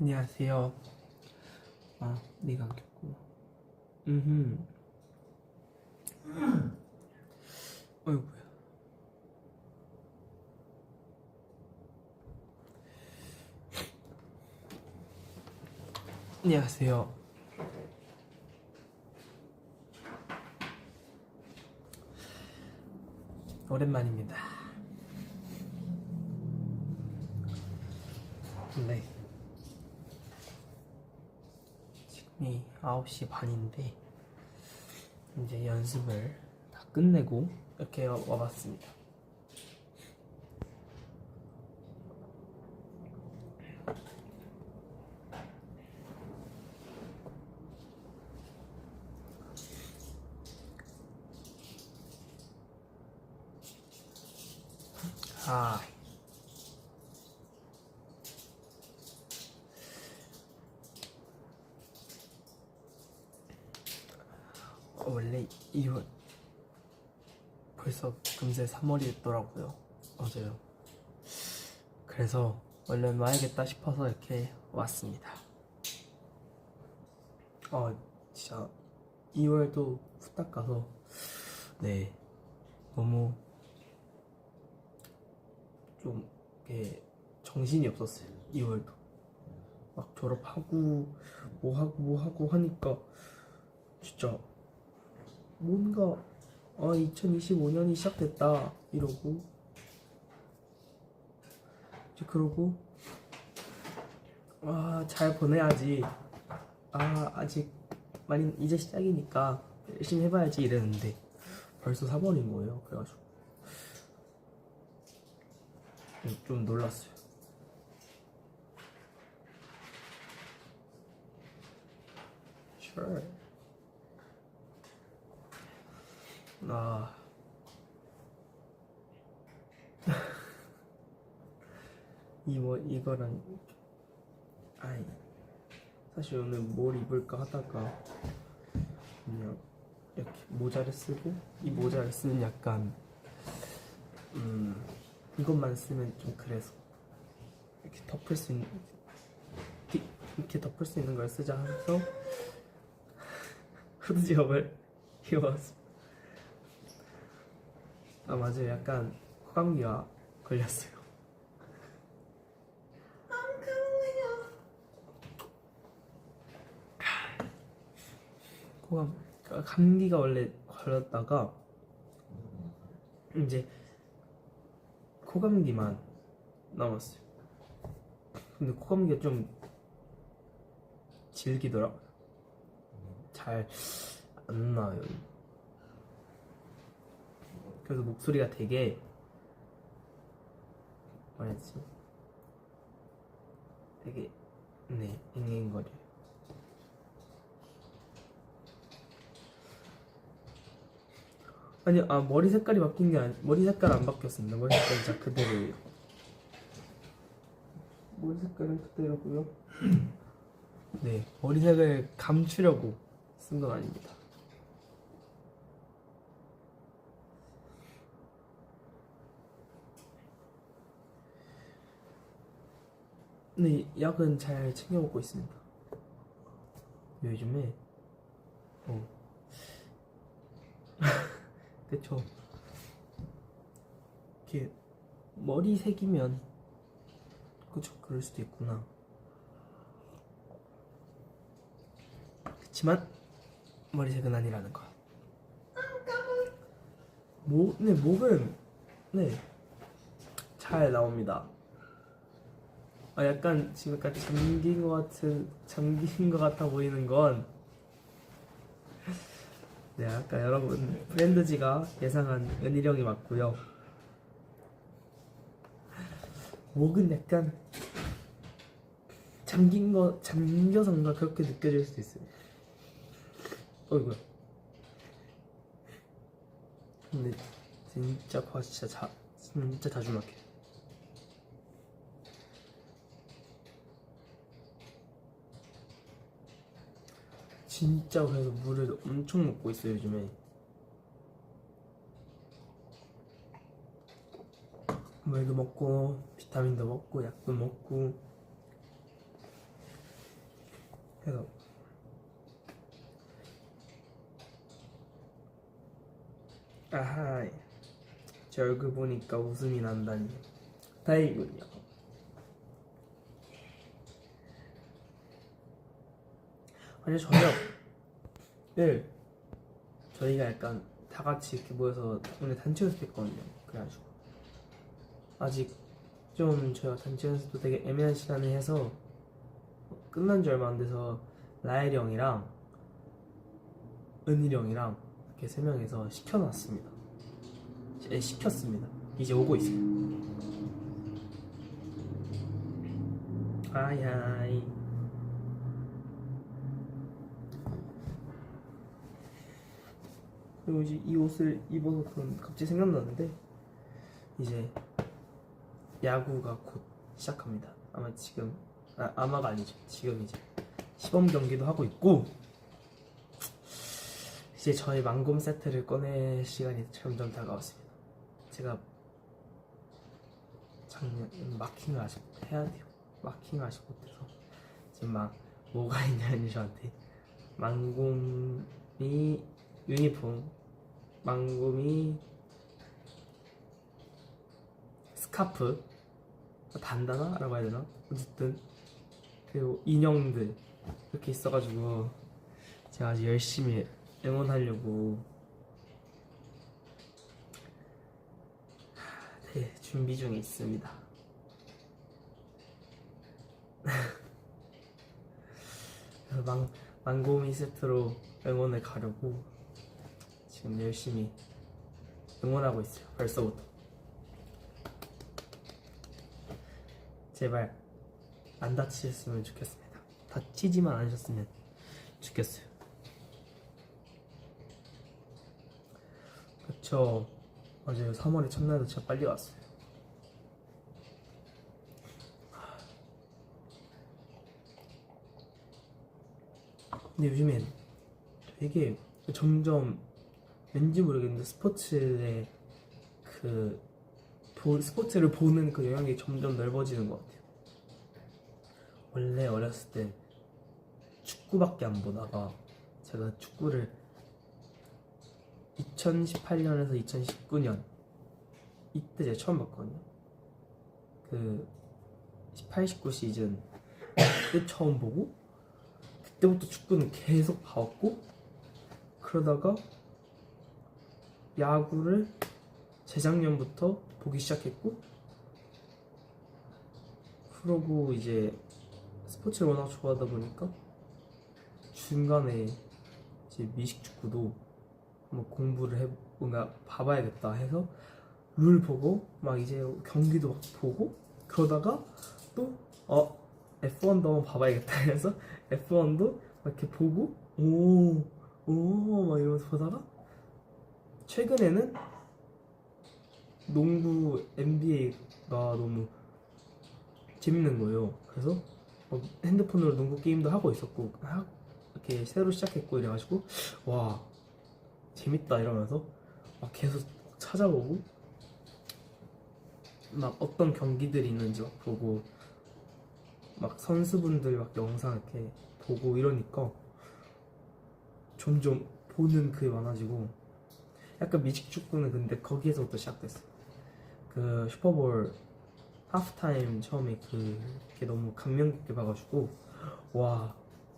안녕하세요. 아, 네가 안 켰구나. 어이구야. 안녕하세요. 오랜만입니다. 네. 지금이 9시 반인데, 이제 연습을 다 끝내고 이렇게 와봤습니다. 아, 원래 2월 벌써 금세 3월이 됐더라고요. 맞아요. 그래서 얼른 와야겠다 싶어서 이렇게 왔습니다. 진짜 2월도 후딱 가서 네, 너무 좀 이렇게 정신이 없었어요. 2월도 막 졸업하고 뭐 하고 하니까 진짜 뭔가 2025년이 시작됐다 이러고 이제 그러고 잘 보내야지, 아직 많이 이제 시작이니까 열심히 해봐야지 이랬는데 벌써 3월인 거예요. 그래가지고 좀 놀랐어요. Sure. 이거랑 아이 사실 오늘 뭘 입을까 하다가 그냥 이렇게 모자를 쓰고, 이 모자를 쓰는 약간 이것만 쓰면 좀 그래서 이렇게 덮을 수 있는, 이렇게 덮을 수 있는 걸 쓰자 하면서 후드 직업을 입어봤습니다. 맞아요. 약간 호감기가 걸렸어요. 감기가 원래 걸렸다가 이제 코감기만 남았어요. 근데 코감기가 좀 질기더라고요. 잘 안 나요. 그래서 목소리가 되게 뭐라지? 되게 앵앵거려요. 아니, 머리 색깔이 바뀐 게 머리 색깔 안 바뀌었습니다. 머리 색깔이 진짜 그대로예요. 머리 색깔은 그대로고요. 네, 머리색을 감추려고 쓴 건 아닙니다. 네, 약은 잘 챙겨 먹고 있습니다. 요즘에 그쵸. 이렇게 머리색이면 그쵸, 그럴 수도 있구나. 그치만 머리색은 아니라는 거. 목은 잘 나옵니다. 약간 지금 약간 잠긴 것 같아 보이는 건, 아까 여러분 프렌드지가 예상한 은일형이 맞고요. 목은 약간 잠겨서인가 그렇게 느껴질 수도 있어요. 어이구야. 근데 진짜 과 진짜 자주 막혀요. 진짜 그래서 물을 엄청 먹고 있어요 요즘에. 물도 먹고 비타민도 먹고 약도 먹고 그래서 아하, 제 얼굴 보니까 웃음이 난다니 다행이군요. 아니 저녁을 저희가 약간 다 같이 이렇게 모여서 오늘 단체 연습했거든요. 그래가지고 아직 좀 저희가 단체 연습도 되게 애매한 시간에 해서 끝난 지 얼마 안 돼서 라엘이 형이랑 은일이 형이랑 이렇게 세 명이서 시켰습니다. 이제 오고 있어요. 아이하이. 그리고 이제 이 옷을 입어서 갑자기 생각나는데 이제 야구가 곧 시작합니다. 아마 지금 아마가 아니죠. 지금 이제 시범 경기도 하고 있고 이제 저희 망곰 세트를 꺼낼 시간이 점점 다가왔습니다. 제가 작년 마킹을 아직 해야 돼요. 마킹을 아직 못해서 지금 막 뭐가 있냐니 저한테 망곰이 유니폼, 망곰이 스카프, 반다나라고 해야 되나? 어쨌든 그리고 인형들 이렇게 있어가지고 제가 아주 열심히 응원하려고 네, 준비 중에 있습니다. 그래서 망고미 세트로 응원을 가려고 지금 열심히 응원하고 있어요. 벌써부터. 제발 안 다치셨으면 좋겠습니다. 다치지만 않으셨으면 좋겠어요. 그쵸. 맞아요. 3월의 첫날도 진짜 빨리 왔어요. 근데 요즘엔 되게 점점 왠지 모르겠는데 스포츠에 스포츠를 보는 그 영역이 점점 넓어지는 것 같아요. 원래 어렸을 때 축구밖에 안 보다가 제가 축구를 2018년에서 2019년 이때 제가 처음 봤거든요. 그 18, 19 시즌 때 처음 보고 그때부터 축구는 계속 봐왔고 그러다가 야구를 재작년부터 보기 시작했고 그러고 이제 스포츠를 워낙 좋아하다 보니까 중간에 이제 미식축구도 한번 공부를 뭔가 봐봐야겠다 해서 룰 보고 막 이제 경기도 막 보고 그러다가 또 F1도 한번 봐봐야겠다 해서 F1도 막 이렇게 보고 오 막 이러면서 보다가 최근에는 농구 NBA가 너무 재밌는 거예요. 그래서 핸드폰으로 농구 게임도 하고 있었고 이렇게 새로 시작했고 이래가지고 와 재밌다 이러면서 막 계속 찾아보고 막 어떤 경기들이 있는지 막 보고 막 선수분들 막 영상 이렇게 보고 이러니까 점점 보는 그게 많아지고 약간 미식축구는 근데 거기에서부터 시작됐어요. 그 슈퍼볼 하프타임 처음에 그게 너무 감명 깊게 봐가지고 와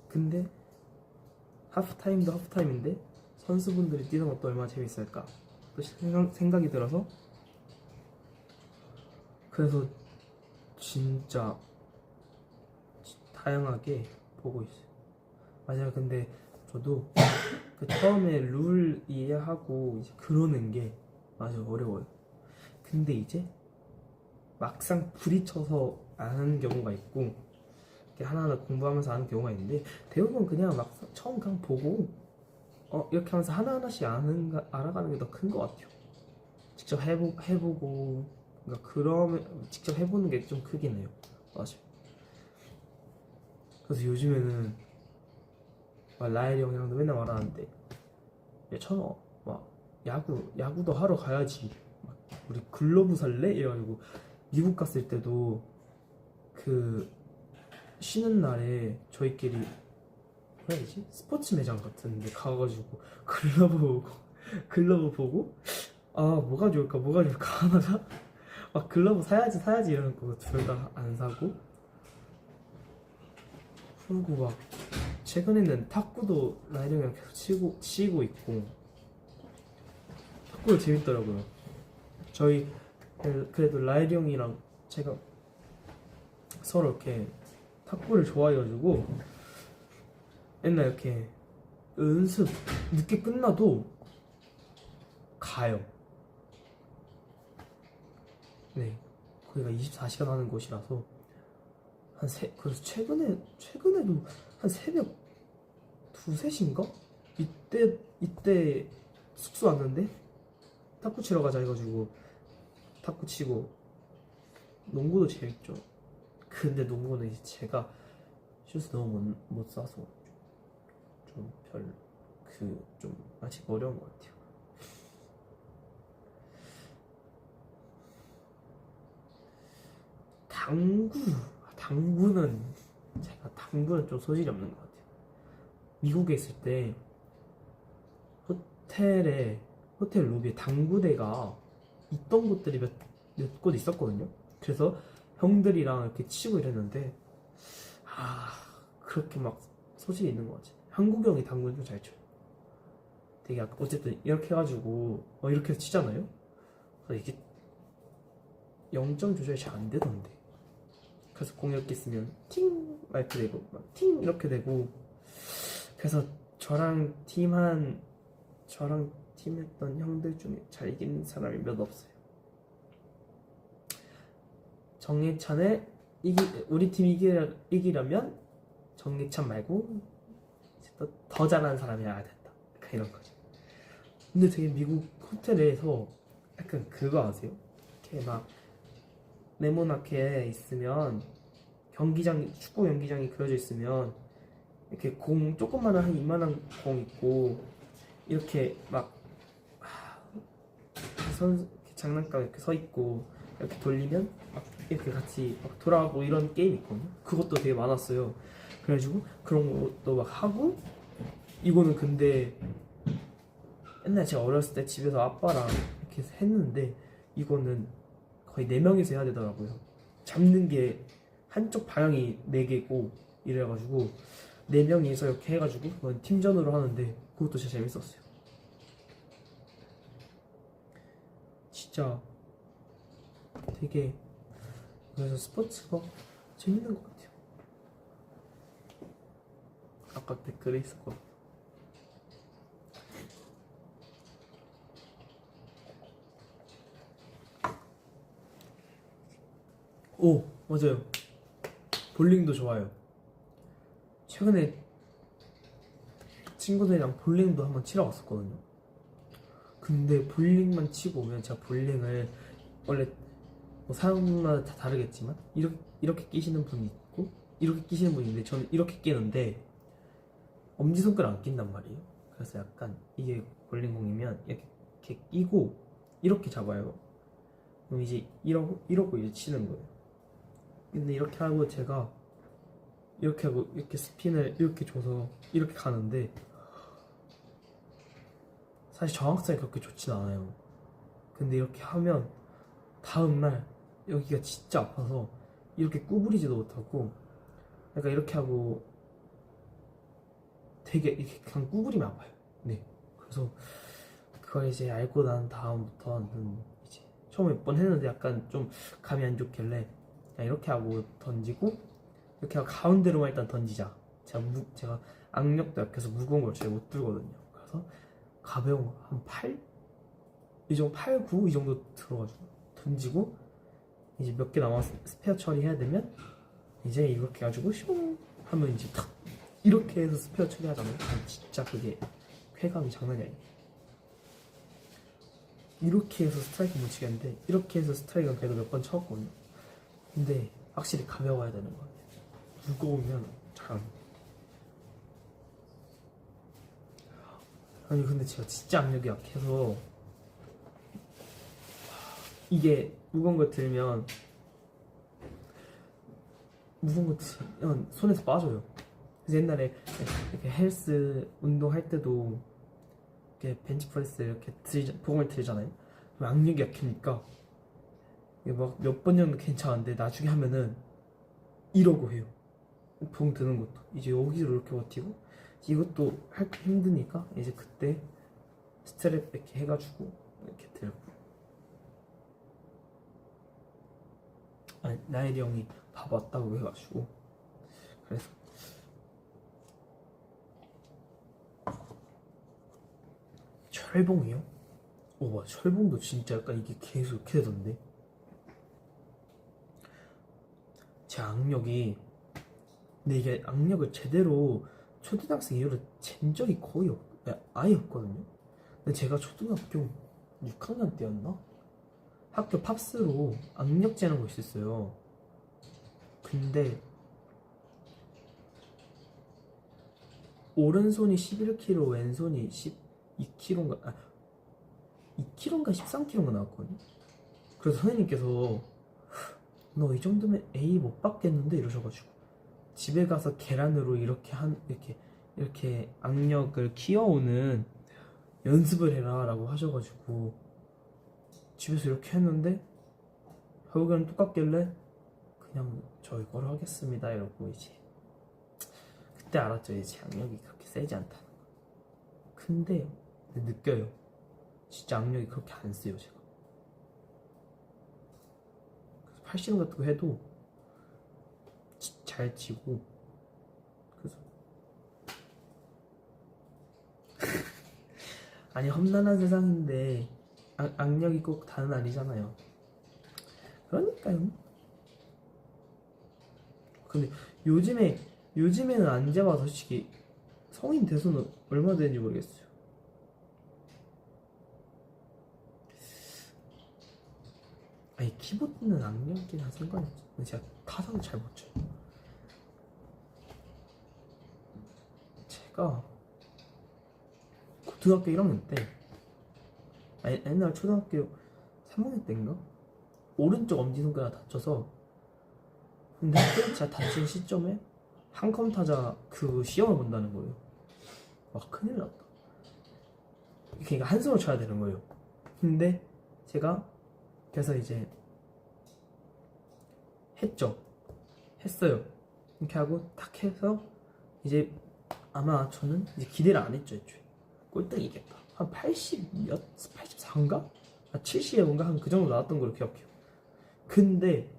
근데 하프타임도 하프타임인데 선수분들이 뛰는 것도 얼마나 재밌을까 또 생각이 들어서 그래서 진짜 다양하게 보고 있어요. 맞아요. 근데 저도 그 처음에 룰 이해하고 이제 그러는 게 맞아 어려워요. 근데 이제 막상 부딪혀서 아는 경우가 있고 이렇게 하나하나 공부하면서 아는 경우가 있는데 대부분 그냥 막 처음 그냥 보고 이렇게 하면서 하나하나씩 알아가는 게 더 큰 것 같아요. 직접 해보고 그러니까 그러면 직접 해보는 게 좀 크긴 해요. 맞아요. 그래서 요즘에는 라엘이 형이랑도 맨날 말하는데 천어 막 야구도 하러 가야지 막 우리 글러브 살래? 이래가지고 미국 갔을 때도 그 쉬는 날에 저희끼리 뭐라 해야 되지? 스포츠 매장 같은 데 가가지고 글러브 보고 아 뭐가 좋을까 하다가 막 글러브 사야지 이러는 거 둘 다 안 사고, 그리고 막 최근에는 탁구도 라이령이랑 계속 치고 있고, 탁구가 재밌더라고요. 저희 그래도 라이령이랑 제가 서로 이렇게 탁구를 좋아해가지고 맨날 이렇게 연습 늦게 끝나도 가요. 네, 거기가 24시간 하는 곳이라서 그래서 최근에도 한 새벽 2, 3시인가? 이때 숙소 왔는데 탁구 치러 가자 해가지고 탁구 치고, 농구도 재밌죠. 근데 농구는 이제 제가 슛을 너무 못 쏴서 좀 아직 어려운 것 같아요. 당구는 제가 좀 소질이 없는 것 같아요. 미국에 있을 때 호텔 로비에 당구대가 있던 곳들이 몇 곳 있었거든요. 그래서 형들이랑 이렇게 치고 이랬는데 그렇게 막 소질이 있는 것 같아요. 한국 형이 당구는 좀 잘 쳐요. 되게 어쨌든 이렇게 해가지고 이렇게 해서 치잖아요. 그래서 이게 0점 조절이 잘 안 되던데. 그래서 공 이렇게 쓰면 팅 이렇게 되고 팅 이렇게 되고, 그래서 저랑 팀했던 형들 중에 잘 이기는 사람이 몇 없어요. 정예찬을 우리 팀 이기려면 정예찬 말고 더 잘하는 사람이 와야 된다, 이런 거죠. 근데 되게 미국 호텔에서 약간 그거 아세요? 이렇게 막 네모나게 있으면 축구 경기장이 그려져 있으면 이렇게 공 조그마한 한 이만한 공 있고, 이렇게 막 이렇게 장난감 이렇게 서 있고 이렇게 돌리면 막 이렇게 같이 막 돌아가고 이런 게임 있거든요. 그것도 되게 많았어요. 그래가지고 그런 것도 막 하고, 이거는 근데 옛날 제가 어렸을 때 집에서 아빠랑 이렇게 했는데 이거는 거의 4명이서 해야 되더라고요. 잡는 게 한쪽 방향이 4개고 이래가지고 4명이서 이렇게 해가지고 그건 팀전으로 하는데 그것도 진짜 재밌었어요. 진짜 되게, 그래서 스포츠가 재밌는 것 같아요. 아까 댓글에 있었거든요. 오, 맞아요. 볼링도 좋아요. 최근에 친구들이랑 볼링도 한번 치러 갔었거든요. 근데 볼링만 치고 오면 제가 볼링을 원래 사람마다 다 다르겠지만 이렇게 끼시는 분이 있고 이렇게 끼시는 분이 있는데, 저는 이렇게 끼는데 엄지손가락 안 낀단 말이에요. 그래서 약간 이게 볼링공이면 이렇게 끼고 이렇게 잡아요. 그럼 이제 이러고 이제 치는 거예요. 근데 이렇게 하고 제가 이렇게 하고 이렇게 스핀을 이렇게 줘서 이렇게 가는데 사실 정확성이 그렇게 좋진 않아요. 근데 이렇게 하면 다음날 여기가 진짜 아파서 이렇게 구부리지도 못하고, 약간 이렇게 하고 되게 이렇게 그냥 구부리면 아파요. 네. 그래서 그걸 이제 알고 난 다음부터는 이제 처음에 몇 번 했는데 약간 좀 감이 안 좋길래 그냥 이렇게 하고 던지고, 이렇게 하고 가운데로만 일단 던지자. 제가 악력도 약해서 무거운 걸 잘 못 들거든요. 그래서 가벼운 거 한 8? 이 정도 8, 9 이 정도 들어가지고 던지고, 이제 몇 개 남아서 스페어 처리해야 되면 이제 이렇게 해가지고 슝 하면 이제 탁 이렇게 해서 스페어 처리하잖아요. 진짜 그게 쾌감이 장난이 아니에요. 이렇게 해서 스트라이크 못 치겠는데 이렇게 해서 스트라이크는 그래도 몇 번 쳐봤거든요. 근데 확실히 가벼워야 되는 것 같아요. 무거우면 잘 안 돼요. 아니 근데 제가 진짜 악력이 약해서 이게 무거운 거 들면 손에서 빠져요. 그래서 옛날에 이렇게 헬스 운동할 때도 이렇게 벤치프레스 이렇게 봉을 들잖아요. 그럼 악력이 약하니까 막 몇 번 정도 괜찮은데 나중에 하면은 이러고 해요. 봉 드는 것도 이제 여기로 이렇게 버티고 이것도 할 게 힘드니까 이제 그때 스트랩 이렇게 해가지고 이렇게 들고. 아니 나일이 형이 밥 왔다고 해가지고 그래서 철봉이요? 와 철봉도 진짜 약간 이게 계속 이렇게 되던데 제 악력이 근데 이게 악력을 제대로 초등학생 이후로 잰 적이 거의 아예 없거든요. 근데 제가 초등학교 6학년 때였나? 학교 팝스로 악력 재는 거 있었어요. 근데 오른손이 11kg, 왼손이 12kg인가 2kg인가 13kg인가 나왔거든요. 그래서 선생님께서 너 이 정도면 A 못 받겠는데 이러셔가지고 집에 가서 계란으로 이렇게 악력을 키워오는 연습을 해라 라고 하셔가지고 집에서 이렇게 했는데 결국에는 똑같길래 그냥 저 이거로 하겠습니다 이러고 이제 그때 알았죠. 이제 제 악력이 그렇게 세지 않다는 거. 근데 느껴요. 진짜 악력이 그렇게 안 세요 제가. 그래서 팔씨름 같은 거 해도 잘 치고 그래서 아니 험난한 세상인데 악력이 꼭 다는 아니잖아요. 그러니까요. 근데 요즘에는 안 잡아 솔직히 성인 돼서는 얼마 되는지 모르겠어요. 아니 키보드는 악력이랑 상관이 없어. 제가 타자도 잘 못 쳐요. 제가 고등학교 1학년 때 아니 옛날 초등학교 3학년 때인가? 오른쪽 엄지손가락 다쳐서 근데 그때 제가 다친 시점에 한컴 타자 그 시험을 본다는 거예요. 와 큰일 났다. 그러니까 한 손으로 쳐야 되는 거예요. 근데 제가 그래서 이제 했어요. 이렇게 하고 딱 해서 이제 아마 저는 이제 기대를 안 했죠. 애초에 꼴등이겠다. 한 84인가? 70인가 한 그 정도 나왔던 걸로 기억해요. 근데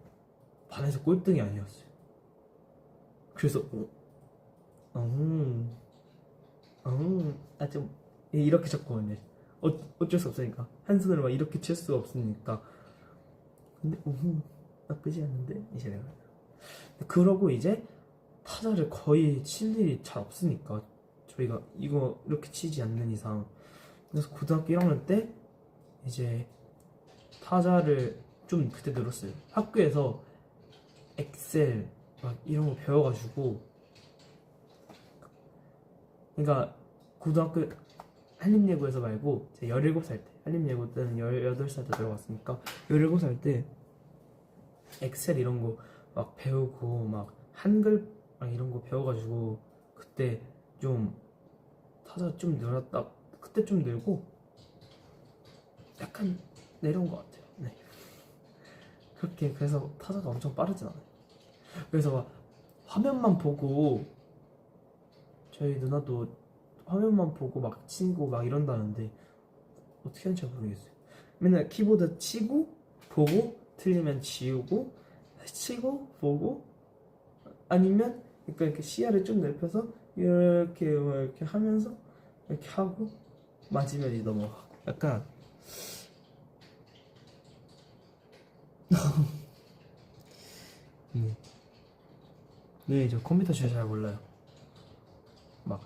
반에서 꼴등이 아니었어요. 그래서 좀 이렇게 쳤거든요. 어쩔 수 없으니까 한 손으로 막 이렇게 칠 수가 없으니까. 근데 나쁘지 않은데 이제 내가 그러고 이제 타자를 거의 칠 일이 잘 없으니까 저희가 이거 이렇게 치지 않는 이상. 그래서 고등학교 1학년 때 이제 타자를 좀 그때 늘었어요. 학교에서 엑셀 막 이런 거 배워가지고 그러니까 고등학교 한림예고에서 말고 제가 17살 때 한림예고 때는 18살 때 들어갔으니까 17살 때 엑셀 이런 거 막 배우고 막 한글 막 이런 거 배워가지고 그때 좀 타자 좀 늘었다. 그때 좀 늘고 약간 내려온 것 같아요. 네. 그렇게 그래서 타자가 엄청 빠르진 않아요. 그래서 막 화면만 보고 저희 누나도 화면만 보고 막 치고 막 이런다는데 어떻게 하는지 잘 모르겠어요. 맨날 키보드 치고 보고 틀리면 지우고 치고 보고 아니면 그러니까 이렇게 시야를 좀 넓혀서 이렇게 하면서 이렇게 하고 맞으면 이제 넘어가고 약간 네, 저 컴퓨터 진짜 잘 몰라요. 막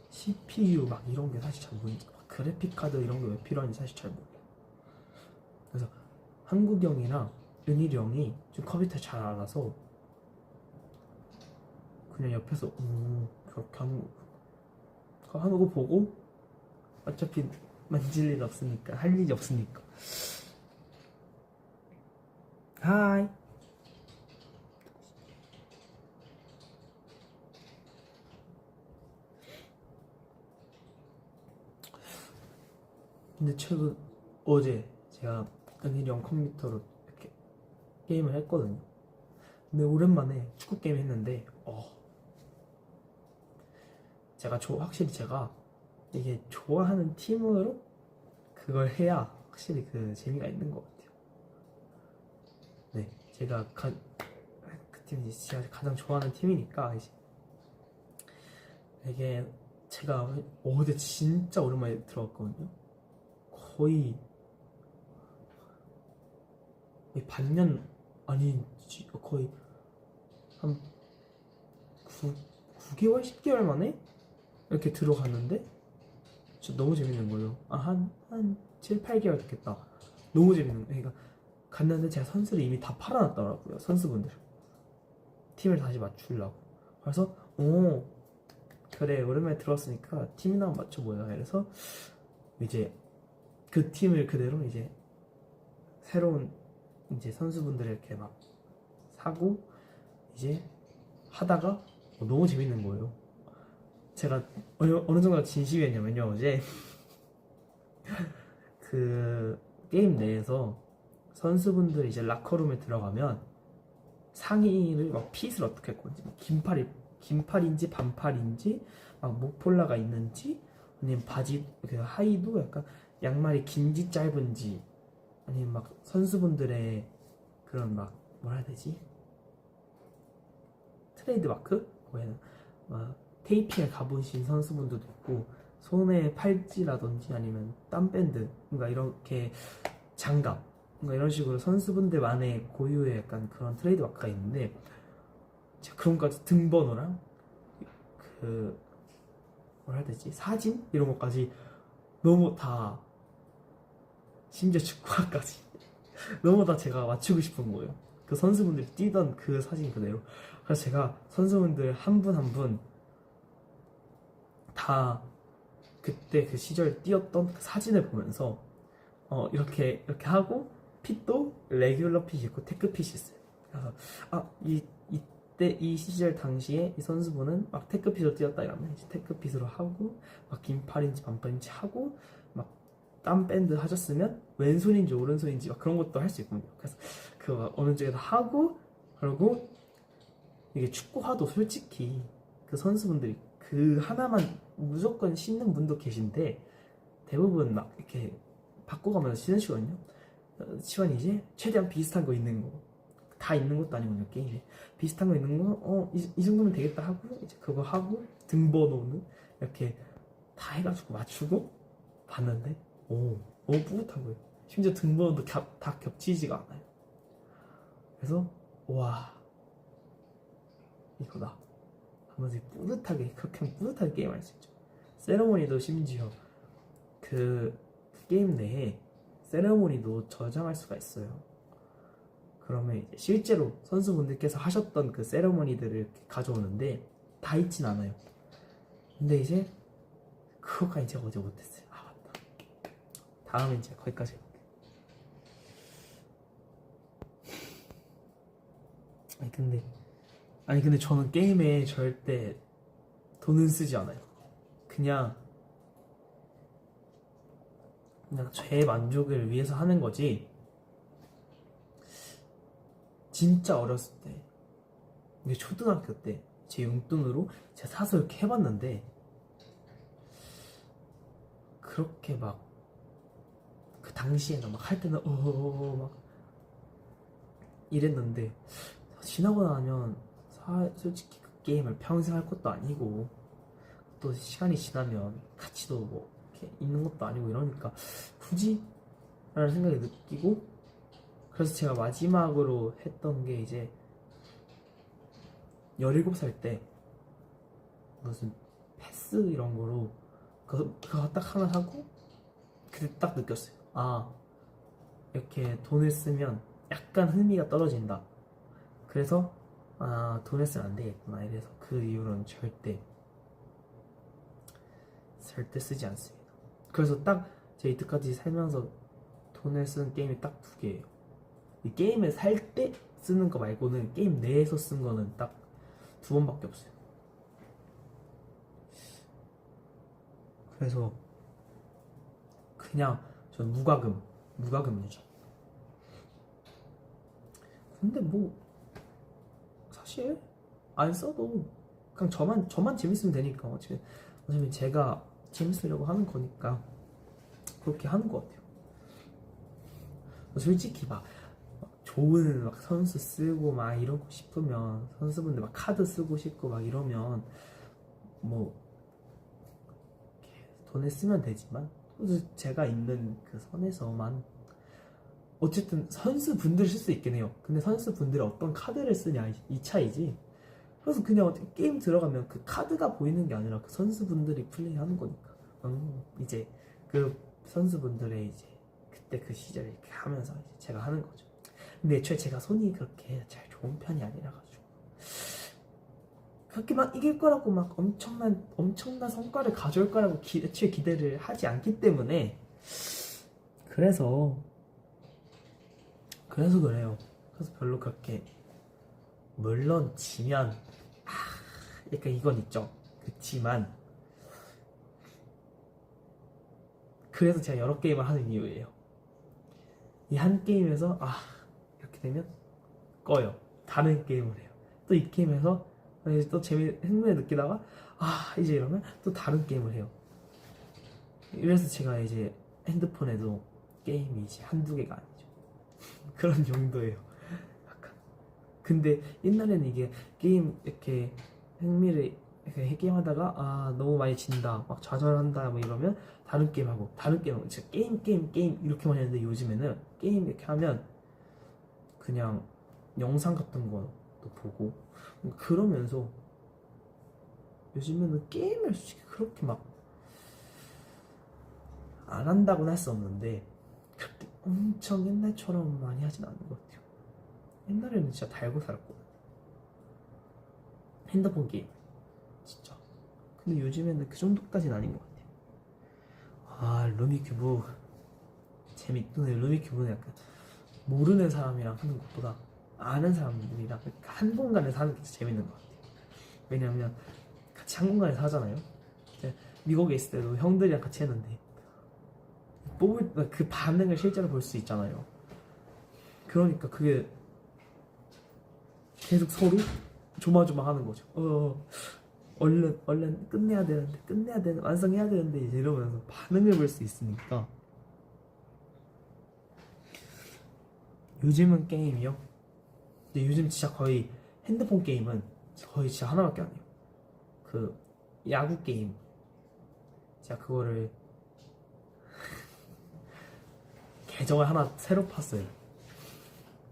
CPU 막 이런 게 사실 잘 모르니까 그래픽 카드 이런 게 왜 필요한지 사실 잘 몰라요. 그래서 한국이 형이랑 은일이 형이 좀 컴퓨터 잘 알아서 그냥 옆에서 그렇게 하는 거 보고 어차피 만질 일 없으니까 할 일이 없으니까 하이 근데 최근 어제 제가 은일이 형 컴퓨터로 이렇게 게임을 했거든요. 근데 오랜만에 축구 게임 했는데 확실히 제가 이게 좋아하는 팀으로 그걸 해야 확실히 그 재미가 있는 것 같아요. 네, 제가 그 팀이 제가 가장 좋아하는 팀이니까 이게 제가 어제 진짜 오랜만에 들어갔거든요. 거의 반년 아니 거의 한 9개월 10개월 만에 이렇게 들어갔는데 진짜 너무 재밌는 거예요. 한 7, 8개월 됐겠다. 너무 재밌는 거예요. 그러니까 갔는데 제가 선수를 이미 다 팔아놨더라고요. 선수분들 팀을 다시 맞추려고. 그래서 그래 오랜만에 들어왔으니까 팀이나 한번 맞춰보자. 그래서 이제 그 팀을 그대로 이제 새로운 이제 선수분들을 이렇게 막 사고 이제 하다가 너무 재밌는 거예요. 제가 어느 정도 진심이었냐면요. 어제 그 게임 내에서 선수분들이 이제 라커룸에 들어가면 상의를 막 핏을 어떻게 할 건지 긴팔인지 반팔인지 막 목폴라가 있는지 아니면 바지 그 하의도 약간 양말이 긴지 짧은지 아니면 막 선수분들의 그런 막 뭐라 해야 되지? 트레이드 마크? 막 테이핑을 가보신 선수분들도 있고 손에 팔찌라든지 아니면 땀밴드 뭔가 이렇게 장갑 뭔가 이런 식으로 선수분들만의 고유의 약간 그런 트레이드 마크가 있는데 제가 그런 것까지 등번호랑 그 뭐라 해야 되지? 사진? 이런 것까지 너무 다 심지어 축구화까지 너무 다 제가 맞추고 싶은 거예요. 그 선수분들이 뛰던 그 사진 그대로. 그래서 제가 선수분들 한 분 한 분 다 그때 그 시절 뛰었던 그 사진을 보면서 이렇게 하고 핏도 레귤러 핏이 있고 테크 핏이 있어요. 그래서 이때 이 시절 당시에 이 선수분은 막 테크 핏으로 뛰었다 이러면 이제 테크 핏으로 하고 막 긴팔인지 반팔인지 하고 막 땀밴드 하셨으면 왼손인지 오른손인지 막 그런 것도 할 수 있거든요. 그래서 그거 어느 쪽에서 하고 그리고 이게 축구화도 솔직히 그 선수분들이 그 하나만 무조건 신는 분도 계신데 대부분 막 이렇게 바꿔가면서 신으시거든요. 시간이 이제 최대한 비슷한 거 있는 거 다 있는 것도 아니거든요. 게임에 비슷한 거 있는 거 이 정도면 되겠다 하고 이제 그거 하고 등번호는 이렇게 다 해가지고 맞추고 봤는데 너무 뿌듯한 거예요. 심지어 등번호도 다 겹치지가 않아요. 그래서 와 이거다 하면서 뿌듯하게 그렇게 하면 뿌듯하게 게임할 수 있죠. 세레모니도 심지어 그 게임 내에 세레모니도 저장할 수가 있어요. 그러면 이제 실제로 선수분들께서 하셨던 그 세레모니들을 이렇게 가져오는데 다 있진 않아요. 근데 이제 그거까지 제가 어제 못했어요. 맞다. 다음에 이제 거기까지 해볼게요. 아니 근데 저는 게임에 절대 돈은 쓰지 않아요. 그냥 제 만족을 위해서 하는 거지. 진짜 어렸을 때 이게 초등학교 때 제 용돈으로 제가 사서 이렇게 해봤는데 그렇게 막 그 당시에는 막 할 때는 막 이랬는데 지나고 나면 솔직히 그 게임을 평생 할 것도 아니고 또 시간이 지나면 가치도 뭐 이렇게 있는 것도 아니고 이러니까 굳이? 라는 생각이 느끼고 그래서 제가 마지막으로 했던 게 이제 17살 때 무슨 패스 이런 거로 그거 딱 하나 하고 그때 딱 느꼈어요. 이렇게 돈을 쓰면 약간 흥미가 떨어진다. 그래서 돈을 쓰면 안 되겠구나. 이래서 그 이후로는 절대 쓰지 않습니다. 그래서 딱 제 이때까지 살면서 돈을 쓰는 게임이 딱 2개예요. 이 게임을 살 때 쓰는 거 말고는 게임 내에서 쓴 거는 딱 2번밖에 없어요. 그래서 그냥 저는 무과금 유저. 근데 뭐 사실 안 써도 그냥 저만 재밌으면 되니까 어차피 제가 재밌으려고 하는 거니까 그렇게 하는 것 같아요. 솔직히 막 좋은 막 선수 쓰고 막 이러고 싶으면 선수분들 막 카드 쓰고 싶고 막 이러면 뭐 돈을 쓰면 되지만 제가 있는 그 선에서만 어쨌든 선수분들 쓸 수 있긴 해요. 근데 선수분들이 어떤 카드를 쓰냐 이 차이지. 그래서 그냥 어떻게 게임 들어가면 그 카드가 보이는 게 아니라 그 선수분들이 플레이하는 거니까. 이제 그 선수분들의 이제 그때 그 시절 이렇게 하면서 이제 제가 하는 거죠. 근데 애초에 제가 손이 그렇게 잘 좋은 편이 아니라 가지고 그렇게 막 이길 거라고 막 엄청난 성과를 가져올 거라고 애초에 기대를 하지 않기 때문에 그래서 그래요. 그래서 별로 그렇게 물론 지면 약간 이건 있죠. 그치만 그래서 제가 여러 게임을 하는 이유예요. 이 한 게임에서 이렇게 되면 꺼요. 다른 게임을 해요. 또 이 게임에서 또 흥미를 느끼다가 이제 이러면 또 다른 게임을 해요. 이래서 제가 이제 핸드폰에도 게임이 이제 한두 개가 아니죠. 그런 정도예요. 약간. 근데 옛날에는 이게 게임 이렇게 흥미를 이렇게 게임하다가 너무 많이 진다 막 좌절한다 뭐 이러면 다른 게임하고 진짜 게임 이렇게만 했는데 요즘에는 게임 이렇게 하면 그냥 영상 같은 것도 보고 그러면서 요즘에는 게임을 솔직히 그렇게 막 안 한다고는 할 수 없는데 그렇게 엄청 옛날처럼 많이 하진 않는 것 같아요. 옛날에는 진짜 달고 살았거든. 핸드폰 게임 진짜. 근데 요즘에는 그 정도까지는 아닌 것 같아요. 루미큐브 재밌던데. 루미큐브는 약간 모르는 사람이랑 하는 것보다 아는 사람들이랑 한 공간에서 하는 게 진짜 재밌는 것 같아요. 왜냐면 같이 한 공간에서 하잖아요. 미국에 있을 때도 형들이랑 같이 했는데 뽑을 그 반응을 실제로 볼 수 있잖아요. 그러니까 그게 계속 서로 조마조마하는 거죠. 얼른 끝내야 되는데 완성해야 되는데 이제 이러면서 반응을 볼 수 있으니까. 요즘은 게임이요? 근데 요즘 진짜 거의 핸드폰 게임은 거의 진짜 하나밖에 안 해요. 그 야구 게임. 제가 그거를 계정을 하나 새로 팠어요.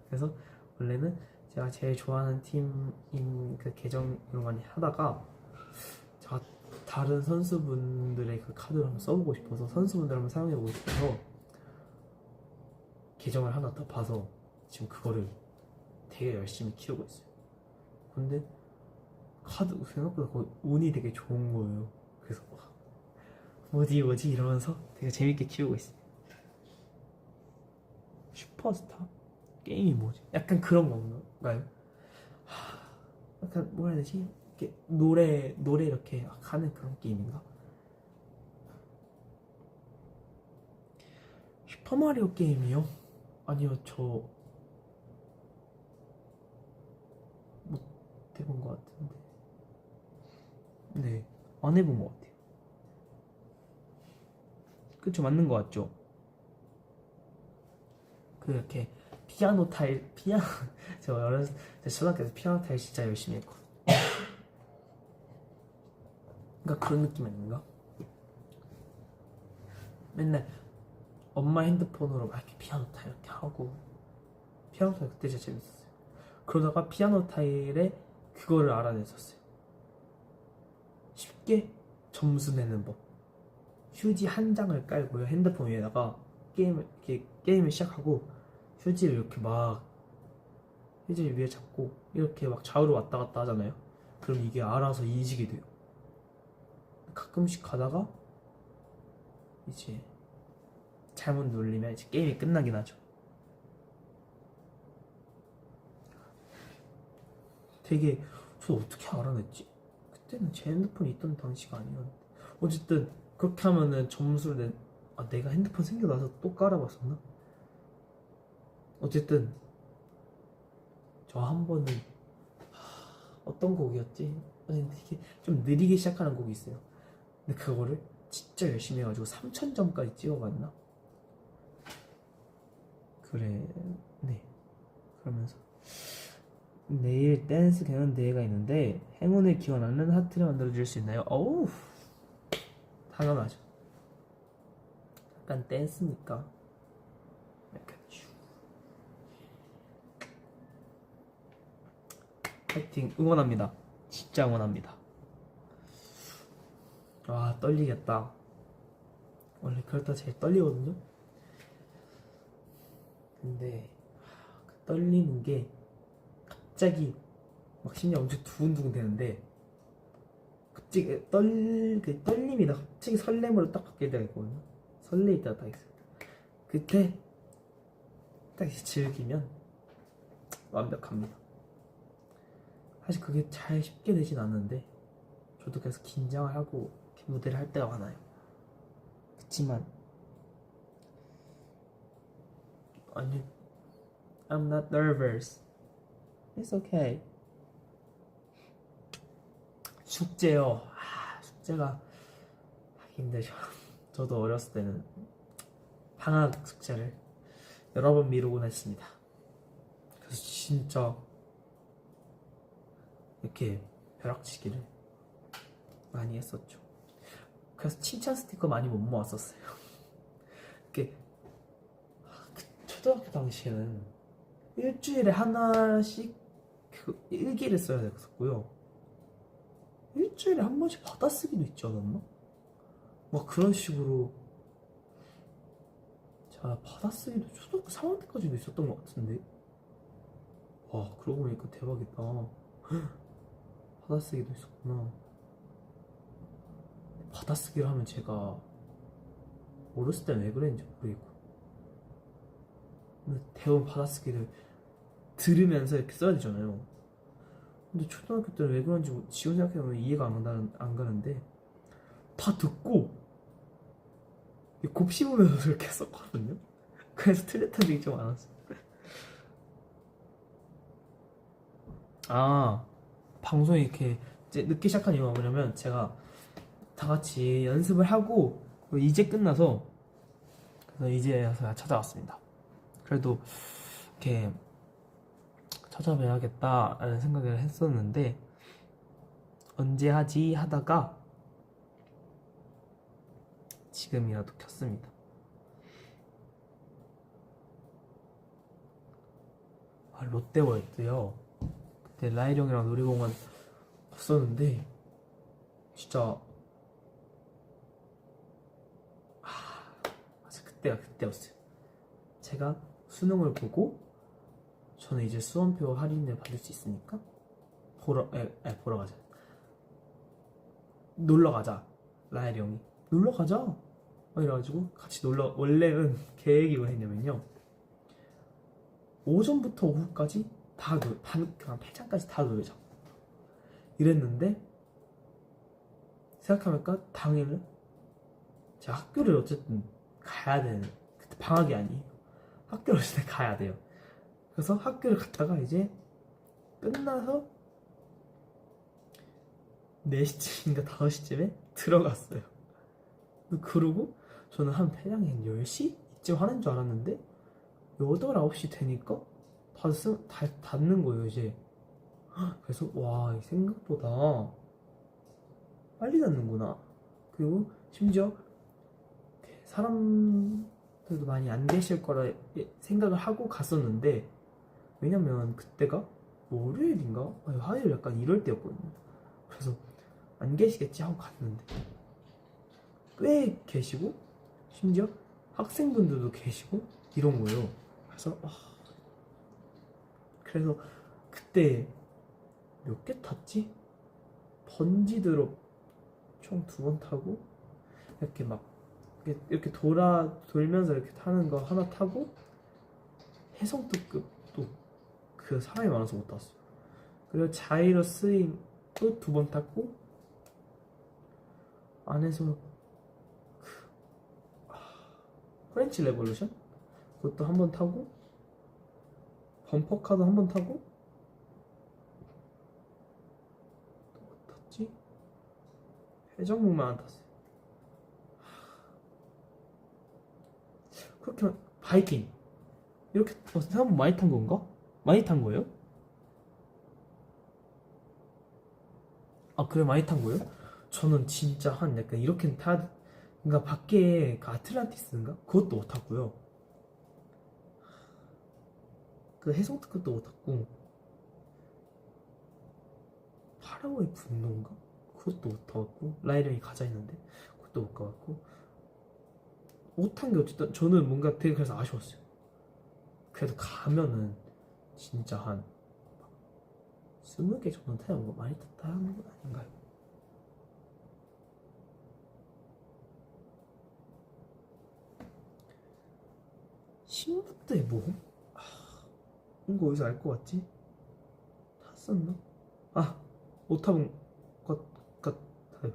그래서 원래는 제가 제일 좋아하는 팀인 그 계정으로 많이 하다가 제가 다른 선수분들의 그 카드를 한번 써보고 싶어서 선수분들 한번 사용해보고 싶어서 계정을 하나 더 봐서 지금 그거를 되게 열심히 키우고 있어요. 근데 카드 생각보다 거의 운이 되게 좋은 거예요. 그래서 뭐지 이러면서 되게 재밌게 키우고 있어요. 슈퍼스타? 게임이 뭐지? 약간 그런 건가요? 약간 뭐라 해야 되지? 이렇게 노래 이렇게 하는 그런 게임인가? 슈퍼마리오 게임이요? 아니요, 저 못 해본 것 같은데. 네, 안 해본 것 같아요. 그쵸, 맞는 것 같죠? 그렇게 피아노 제가 어렸을 때 초등학교 때 피아노 타일 진짜 열심히 했거든요. 그러니까 그런 느낌 아닌가? 맨날 엄마 핸드폰으로 막 이렇게 피아노 타일 이렇게 하고. 피아노 타일 그때 진짜 재밌었어요. 그러다가 피아노 타일에 그거를 알아냈었어요. 쉽게 점수 내는 법. 휴지 한 장을 깔고요. 핸드폰 위에다가 게임을 시작하고 휴지를 이렇게 막 휴지를 위에 잡고 이렇게 막 좌우로 왔다 갔다 하잖아요. 그럼 이게 알아서 인식이 돼요. 가끔씩 가다가 이제 잘못 눌리면 이제 게임이 끝나긴 하죠. 되게 저 어떻게 알아냈지? 그때는 제 핸드폰이 있던 당시가 아니었는데 어쨌든 그렇게 하면은 점수를 내가 핸드폰 생겨나서 또 깔아봤었나? 어쨌든 저 한 번은 어떤 곡이었지? 되게 좀 느리게 시작하는 곡이 있어요. 근데 그거를 진짜 열심히 해가지고 3,000점까지 찍어갔나? 그래, 네. 그러면서 내일 댄스 경연 대회가 있는데 행운을 기원하는 하트를 만들어줄 수 있나요? 어우, 당연하죠. 약간 댄스니까 약간 파이팅 응원합니다. 진짜 응원합니다. 와, 떨리겠다. 원래 그럴 때 제일 떨리거든요. 근데 그 떨리는 게 갑자기 막 심장 엄청 두근두근 되는데 갑자기 그 떨림이 나 갑자기 설렘으로 딱 바뀔 때가 있거든요. 설레일 때가 딱 있어요. 그때 딱 이제 즐기면 완벽합니다. 사실 그게 잘 쉽게 되진 않는데 저도 계속 긴장을 하고 무대를 할 때가 많아요. 그치만 아니, I'm not nervous. It's okay. 숙제요. 숙제가 하기 힘들죠. 저도 어렸을 때는 방학 숙제를 여러 번 미루곤 했습니다. 그래서 진짜 이렇게 벼락치기를 많이 했었죠. 그래서 칭찬 스티커 많이 못 모았었어요. 이렇게 초등학교 당시에는 일주일에 하나씩 그 일기를 써야 됐었고요. 일주일에 한 번씩 받아쓰기도 있지 않았나? 막 그런 식으로. 자, 받아쓰기도 초등학교 3학년 때까지도 있었던 것 같은데. 와, 그러고 보니까 대박이다. 받아쓰기도 있었구나. 받아쓰기를 하면 제가 어렸을 땐 왜 그랬는지 모르겠고, 근데 대부분 받아쓰기를 들으면서 이렇게 써야 되잖아요. 근데 초등학교 때는 왜 그런지 지금 생각해보면 이해가 안 가는데 다 듣고 곱씹으면서 그렇게 썼거든요. 그래서 틀렸던 적이 좀 많았어요. 방송이 이렇게 이제 늦게 시작한 이유가 뭐냐면 제가 다 같이 연습을 하고 이제 끝나서 그래서 이제야 찾아왔습니다. 그래도 이렇게 찾아뵈야겠다라는 생각을 했었는데 언제 하지 하다가 지금이라도 켰습니다. 롯데월드요. 그때 라일 형이랑 놀이공원 갔었는데 진짜 맞아, 그때였어요. 제가 수능을 보고 저는 이제 수험표 할인을 받을 수 있으니까 보러 가자. 놀러 가자. 라일 형이 놀러 가자. 이래가지고 같이 원래는 계획이 뭐였냐면요, 오전부터 오후까지 그냥 폐장까지 다 놀자 이랬는데 생각해보니까 당일은 제가 학교를 어쨌든 가야 되는, 그때 방학이 아니에요. 학교를 어쨌든 가야 돼요. 그래서 학교를 갔다가 이제 끝나서 4시쯤인가 5시쯤에 들어갔어요. 그러고 저는 한 폐장이 한 10시? 이쯤 하는 줄 알았는데 8, 9시 되니까 다 닫는 거예요 이제. 그래서 와, 생각보다 빨리 닫는구나. 그리고 심지어 사람들도 많이 안 계실 거라 생각을 하고 갔었는데, 왜냐면 그때가 월요일인가? 화요일 약간 이럴 때였거든요. 그래서 안 계시겠지 하고 갔는데 꽤 계시고 심지어 학생분들도 계시고 이런 거예요. 그래서 그때 몇 개 탔지? 번지드롭 총 2번 타고 이렇게 막 이렇게 돌면서 이렇게 타는 거 하나 타고 해성특급도 그 사람이 많아서 못 탔어요. 그리고 자이로 스윙도 2번 탔고 안에서 프렌치 레볼루션 그것도 한 번 타고 범퍼카도 한 번 타고 또 뭐 탔지? 회전목만 안 탔어요. 그렇게 바이킹 이렇게 생각보면 많이 탄 건가? 많이 탄 거예요? 아 그래 많이 탄 거예요? 저는 진짜 한 약간 이렇게 타 그러니까 밖에 그 아틀란티스인가? 그것도 못 탔고요. 그 해성특급도 못 탔고 파라오의 분노인가? 그것도 못 타봤고 라이령이 가자 했는데 그것도 못 가봤고 못 탄 게 어쨌든 저는 뭔가 되게 그래서 아쉬웠어요. 그래도 가면은 진짜 한 20개 정도 타는 거 많이 탔다는 건 아닌가요? 신부대 모험? 이거 어디서 알 것 같지? 탔었나? 아, 못 타본 것 같아요.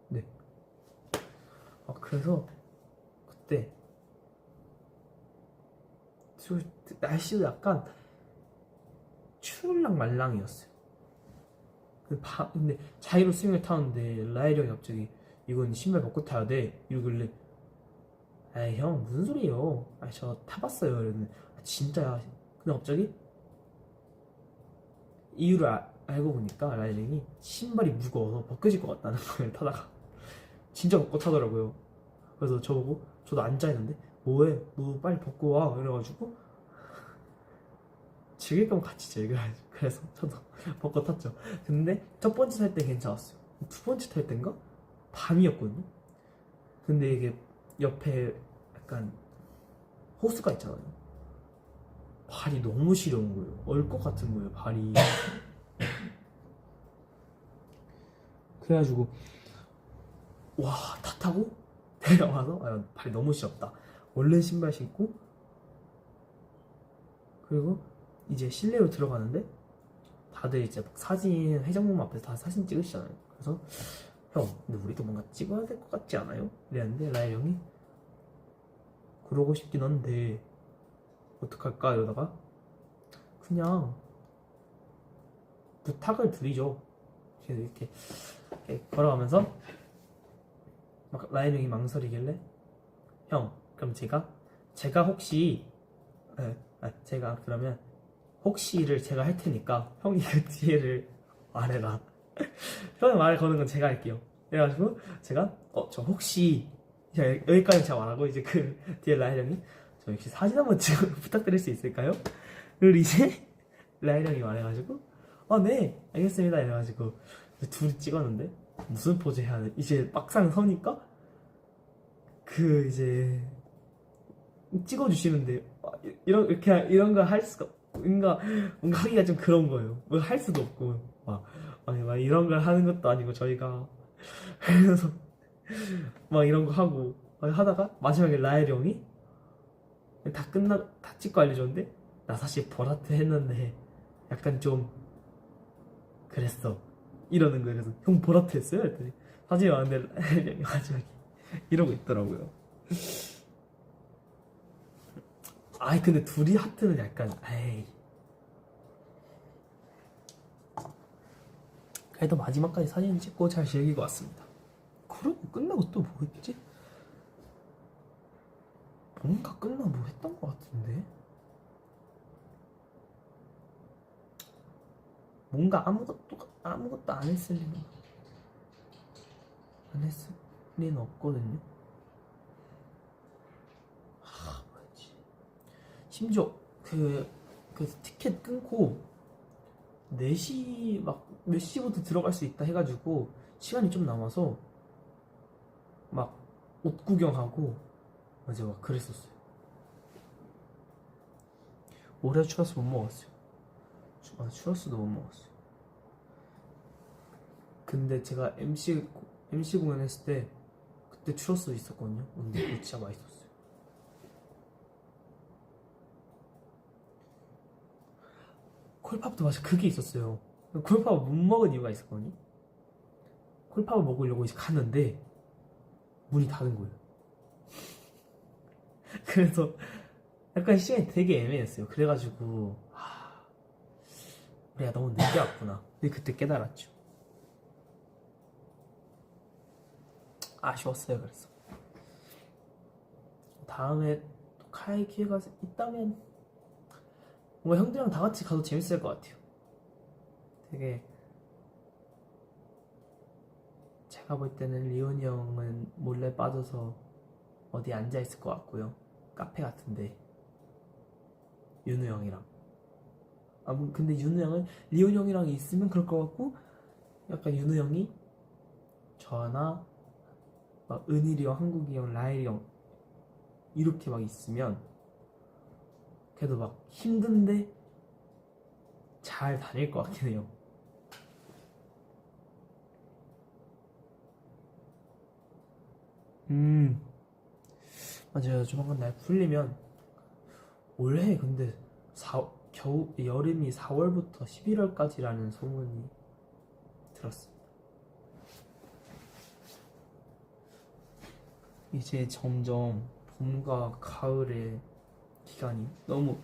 네. 아, 그래서 그때 날씨도 약간 추울랑 말랑이었어요. 근데 자이로 스윙을 타는데 라이리 형이 갑자기 이건 신발 벗고 타야 돼 이러길래 에이 형 무슨 소리예요? 아 저 타봤어요 이랬는데 아, 진짜야. 근데 갑자기 이유를 알고 보니까 라이리 형이 신발이 무거워서 벗겨질 것 같다는 걸 타다가 진짜 벗고 타더라고요. 그래서 저보고 저도 앉아있는데 뭐해 너 빨리 벗고 와 이래가지고 즐길 거면 같이 즐겨야지. 그래서 저도 벗고 탔죠. 근데 첫 번째 탈 때 괜찮았어요. 두 번째 탈 때인가? 밤이었거든요. 근데 이게 옆에 약간 호수가 있잖아요. 발이 너무 시려운 거예요. 얼 것 같은 거예요, 발이. 그래가지고 와, 다 타고 내려와서 아, 발이 너무 시렵다. 얼른 신발 신고 그리고 이제 실내로 들어가는데 다들 이제 막 사진 회전목 앞에서 다 사진 찍으시잖아요. 그래서 형 근데 우리도 뭔가 찍어야 될 것 같지 않아요? 이랬는데 라일 형이 그러고 싶긴 한데 어떡할까 이러다가 그냥 부탁을 드리죠. 이렇게 걸어가면서 막 라일 형이 망설이길래 형 그럼 제가 혹시 제가 그러면 혹시를 제가 할 테니까 형이 그 뒤에를 말해라. 형이 말을 거는 건 제가 할게요. 그래가지고 제가 저 혹시 여기까지 제가 말하고 이제 그 뒤에 라일 형이 저 혹시 사진 한번 찍어 부탁드릴 수 있을까요? 그리고 이제 라일 형이 말해가지고 네 알겠습니다 이래가지고 둘이 찍었는데 무슨 포즈 해야 돼? 이제 막상 서니까 그 이제 찍어주시는데 이런 걸 할 수가 뭔가 하기가 좀 그런 거예요. 뭐 할 수도 없고 막 이런 걸 하는 것도 아니고 저희가 그래서 막 이런 거 하고 막 하다가 마지막에 라엘 형이 다 찍고 알려줬는데 나 사실 보라트 했는데 약간 좀 그랬어 이러는 거예요. 그래서 형 보라트 했어요? 했더니 사진이 왔는데 라엘 형이 마지막에 이러고 있더라고요. 아이 근데 둘이 하트는 약간 에이 그래도 마지막까지 사진 찍고 잘 즐기고 왔습니다. 그러고 끝나고 또 뭐 했지? 뭔가 끝나고 뭐 했던 것 같은데 뭔가 아무것도 안 했을 리는 없거든요. 뭐였지? 심지어 그 티켓 끊고 4시 막 몇 시부터 들어갈 수 있다 해가지고 시간이 좀 남아서 막 옷 구경하고 맞아 막 그랬었어요. 올해 추러스 못 먹었어요. 추러스도 못 먹었어요. 근데 제가 MC 공연 했을 때 그때 추러스도 있었거든요. 근데 그거 진짜 맛있었어요. 콜팝도 맞아 그게 있었어요. 콜팝을 못 먹은 이유가 있었거든요. 콜팝을 먹으려고 이제 갔는데 문이 닫은 거예요. 그래서 약간 시간이 되게 애매했어요. 그래가지고 우리가 너무 늦게 왔구나. 근데 그때 깨달았죠. 아쉬웠어요. 그래서 다음에 또 갈 기회가 있다면 뭔가 형들이랑 다 같이 가도 재밌을 것 같아요. 되게 제가 볼 때는 리온이 형은 몰래 빠져서 어디 앉아 있을 것 같고요. 카페 같은데 윤우 형이랑 근데 윤우 형은 리온 형이랑 있으면 그럴 것 같고 약간 윤우 형이 저나 막 은일이 형, 한국이 형, 라엘이 형 이렇게 막 있으면 그래도 막 힘든데 잘 다닐 것 같긴 해요. 맞아요. 조만간 날 풀리면 올해 근데 여름이 4월부터 11월까지라는 소문이 들었습니다. 이제 점점 봄과 가을의 기간이 너무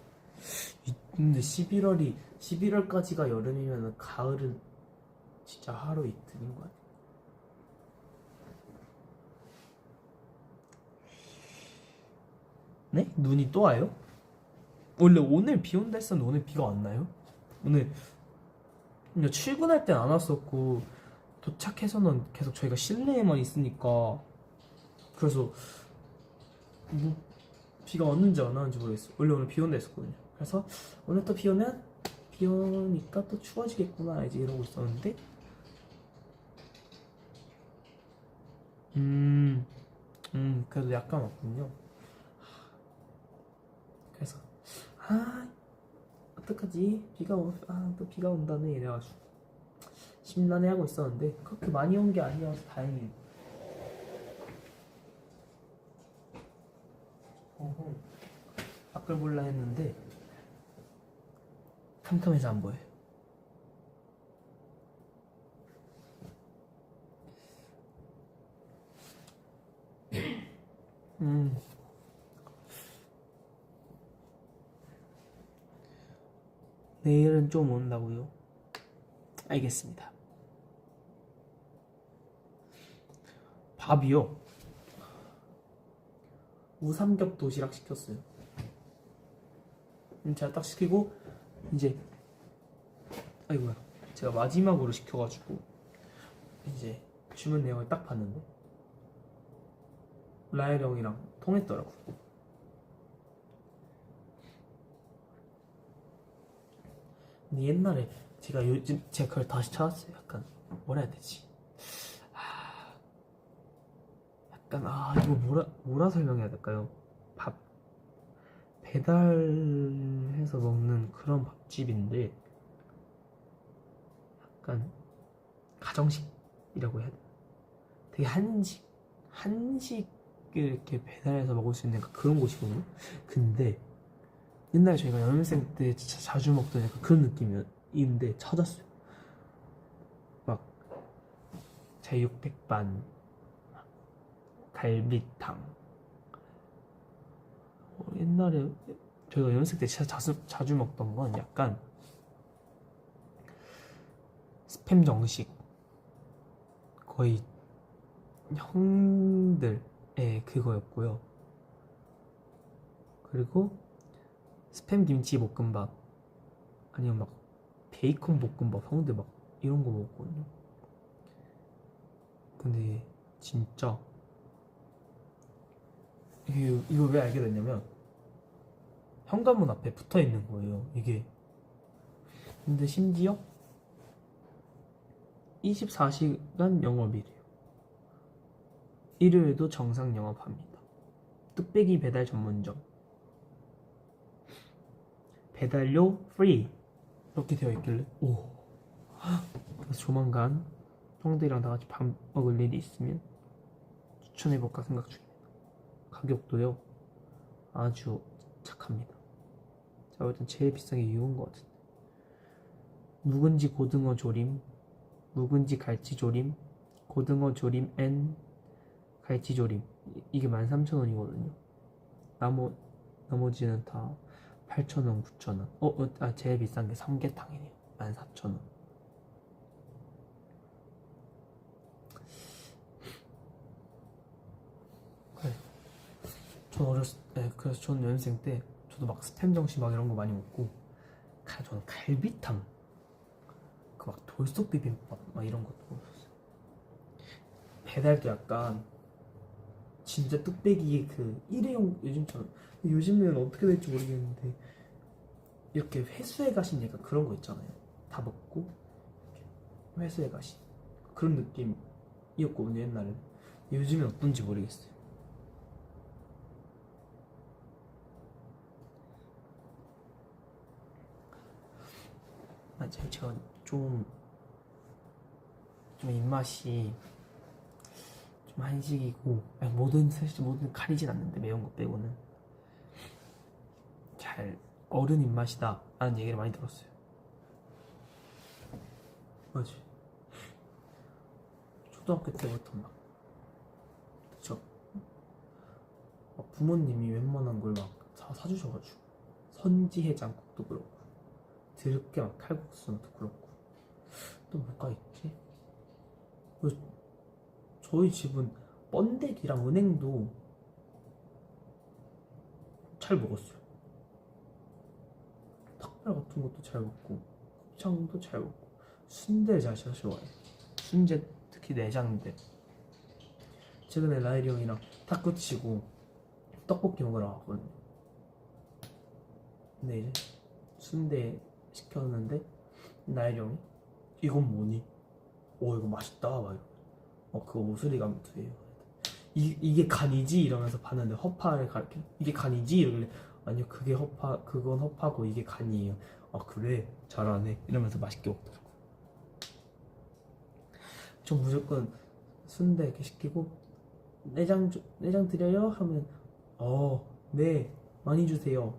근데 11월까지가 여름이면 가을은 진짜 하루 이틀인 것 같아요. 네? 눈이 또 와요? 원래 오늘 비 온다 했었는데 오늘 비가 왔나요? 오늘 출근할 땐 안 왔었고 도착해서는 계속 저희가 실내에만 있으니까 그래서 뭐 비가 왔는지 안 왔는지 모르겠어요. 원래 오늘 비 온다 했었거든요. 그래서 오늘 또 비 오면 비 오니까 또 추워지겠구나 이제 이러고 있었는데 그래도 약간 왔군요. 그래서 어떡하지? 또 비가 온다네 이래가지고 심란해하고 있었는데 그렇게 많이 온 게 아니어서 다행이에요. 밖을 볼라 했는데 캄캄해서 안 보여요. 내일은 좀 온다고요? 알겠습니다. 밥이요? 우삼겹 도시락 시켰어요. 제가 딱 시키고 이제 아이고야 제가 마지막으로 시켜가지고 이제 주문 내용을 딱 봤는데 라엘 형이랑 통했더라고. 근데 옛날에 제가 그걸 다시 찾았어요. 약간 뭐라 해야 되지? 약간 이거 뭐라 설명해야 될까요? 밥 배달해서 먹는 그런 밥집인데 약간 가정식이라고 해야 되나? 되게 한식을 이렇게 배달해서 먹을 수 있는 그런 곳이거든요. 근데 옛날에 저희가 연습생 때 진짜 자주 먹던 약간 그런 느낌인데 찾았어요. 막 제육백반, 갈비탕. 옛날에 저희가 연습생 때 진짜 자주 먹던 건 약간 스팸 정식. 거의 형들의 그거였고요. 그리고 스팸 김치 볶음밥 아니면 막 베이컨 볶음밥 형들 막 이런 거 먹었거든요. 근데 진짜 이거 왜 알게 됐냐면 현관문 앞에 붙어 있는 거예요. 이게 근데 심지어 24시간 영업이래요. 일요일도 정상 영업합니다. 뚝배기 배달 전문점. 배달료 프리 이렇게 되어 있길래 그래서 조만간 형들이랑 다 같이 밥 먹을 일이 있으면 추천해볼까 생각 중입니다. 가격도요 아주 착합니다. 제가 볼 땐 제일 비싼 게 이건 것 같은데 묵은지 고등어 조림, 묵은지 갈치 조림, 고등어 조림 앤 갈치 조림 이게 13,000원이거든요. 나머지는 다 8,000원, 9,000원. 제일 비싼 게 삼계탕이네요. 14,000원. 그래. 그래서 전 연습생 때 저도 막 스팸 정시 막 이런 거 많이 먹고, 저는 갈비탕, 그 막 돌솥 비빔밥 막 이런 것도 먹었어요. 배달도 약간 진짜 뚝배기 그 일회용 요즘처럼, 요즘은 어떻게 될지 모르겠는데 이렇게 회수해 가신 약간 그런 거 있잖아요. 다 먹고 이렇게 회수해 가신 그런 느낌이었거든요 옛날에. 요즘엔 어떤지 모르겠어요. 제가 좀 입맛이 좀 한식이고, 사실 모든 가리진 않는데 매운 거 빼고는 잘 어른 입맛이다 라는 얘기를 많이 들었어요. 맞지. 초등학교 때부터 막 그쵸, 부모님이 웬만한 걸 막 사주셔가지고, 선지해장국도 그렇고 드럽게 막 칼국수도 그렇고, 또 뭐가 있지? 저희 집은 번데기랑 은행도 잘 먹었어요. 닭발 같은 것도 잘 먹고, 곱창도 잘 먹고, 순대 자체가 좋아해요. 순대 특히 내장인데, 최근에 라일이 형이랑 탁구 치고 떡볶이 먹으러 갔거든요. 근데 이제 순대 시켰는데 라일이 형이 이건 뭐니? 이거 맛있다 막 이러고, 그거 오수리 감투예요. 이게 간이지? 이러면서 봤는데 허파를 가르쳐, 이게 간이지? 이러길래 아니요, 그건 허파고 이게 간이에요. 그래, 잘하네 이러면서 맛있게 먹더라고. 전 무조건 순대 이렇게 시키고 내장 드려요? 하면 네, 많이 주세요.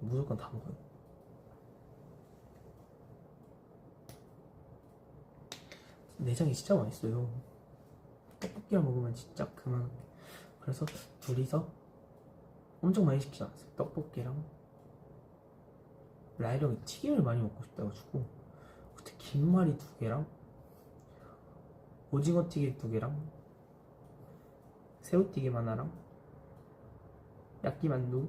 무조건 다 먹어요. 내장이 진짜 맛있어요. 떡볶이랑 먹으면 진짜 그만. 그래서 둘이서 엄청 많이 시키지 않았어요. 떡볶이랑 라이령이 튀김을 많이 먹고 싶다가지고 그때 김말이 2개랑 오징어 튀김 2개랑 새우튀김 하나랑 야끼만두,